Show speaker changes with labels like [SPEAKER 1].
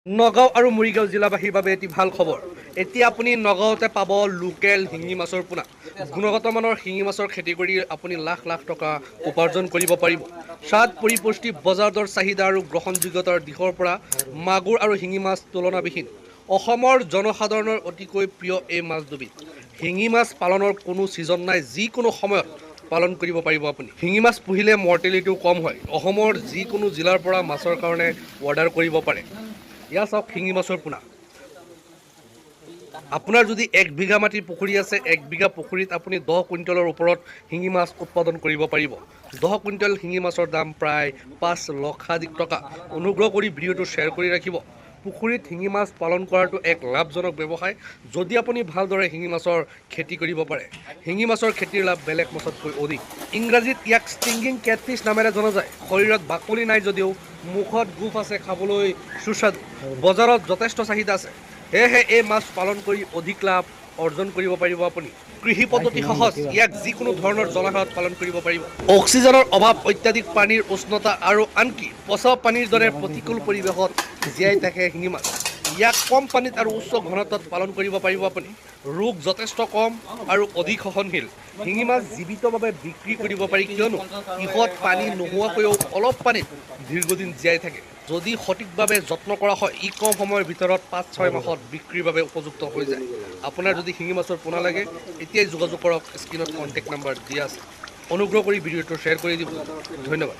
[SPEAKER 1] নগাঁও আৰু মৰিগাঁও জিলাবাসীৰ বাবে এটি ভাল খবৰ। এতিয়া আপুনি নগাঁৱতে পাব লোকেল শিঙি মাছৰ পোনা। গুণগত মানৰ শিঙি মাছৰ খেতি কৰি আপুনি লাখ লাখ টকা উপাৰ্জন কৰিব পাৰিব। স্বাদ পৰিপুষ্টি বজাৰ দৰ চাহিদা আৰু গ্ৰহণযোগ্যতাৰ দিশৰ পৰা মাগুৰ আৰু শিঙি মাছ তুলনাবিহীন। অসমৰ জনসাধাৰণৰ অতিকৈ প্ৰিয় এই মাছ দুবিধ। শিঙি মাছ পালনৰ কোনো ছিজন নাই, যিকোনো সময়ত পালন কৰিব পাৰিব আপুনি। শিঙি মাছ পুহিলে মৰ্টেলিটিও কম হয়। অসমৰ যিকোনো জিলাৰ পৰা মাছৰ কাৰণে অৰ্ডাৰ কৰিব পাৰে। ইয়া চাওক শিঙি মাছৰ পোনা। আপোনাৰ যদি 1 বিঘা মাটিৰ পুখুৰী আছে, 1 বিঘা পুখুৰীত আপুনি 10 কুইণ্টেলৰ ওপৰত শিঙি মাছ উৎপাদন কৰিব পাৰিব। 10 কুইণ্টেল শিঙি মাছৰ দাম প্ৰায় 5 লক্ষাধিক টকা। অনুগ্ৰহ কৰি ভিডিঅ'টো শ্বেয়াৰ কৰি ৰাখিব। পুখুৰীত শিঙি মাছ পালন কৰাটো এক লাভজনক ব্যৱসায় যদি আপুনি ভালদৰে শিঙি মাছৰ খেতি কৰিব পাৰে। শিঙি মাছৰ খেতিৰ লাভ বেলেগ মাছতকৈ অধিক। ইংৰাজীত ইয়াক ষ্টিংগিং কেটফিছ নামেৰে জনা যায়। শৰীৰত বাকলি নাই যদিও মুখত গোফ আছে, খাবলৈ সুস্বাদু। বজাৰত যথেষ্ট চাহিদা আছে, সেয়েহে এই মাছ পালন কৰি অধিক লাভ অৰ্জন কৰিব পাৰিব আপুনি। কৃষি পদ্ধতি সহজ, ইয়াক যিকোনো ধৰণৰ জলাশয়ত পালন কৰিব পাৰিব। অক্সিজেনৰ অভাৱ, অত্যাধিক পানীৰ উষ্ণতা আৰু আনকি পচা পানীৰ দৰে প্ৰতিকূল পৰিৱেশত জীয়াই থাকে শিঙি মাছ। ইয়াক কম পানীত আৰু উচ্চ ঘনত্বত পালন কৰিব পাৰিব আপুনি। ৰোগ যথেষ্ট কম আৰু অধিক সহনশীল। শিঙি মাছ জীৱিতভাৱে বিক্ৰী কৰিব পাৰি, কিয়নো ইহঁত পানী নোহোৱাকৈও অলপ পানীত দীৰ্ঘদিন জীয়াই থাকে। যদি সঠিকভাৱে যত্ন কৰা হয়, ই কম সময়ৰ ভিতৰত 5-6 মাহত বিক্ৰীৰ বাবে উপযুক্ত হৈ যায়। আপোনাৰ যদি শিঙি মাছৰ পোনা লাগে, এতিয়াই যোগাযোগ কৰক। স্ক্ৰীনত কণ্টেক্ট নম্বৰ দিয়া আছে। অনুগ্ৰহ কৰি ভিডিঅ'টো শ্বেয়াৰ কৰি দিব। ধন্যবাদ।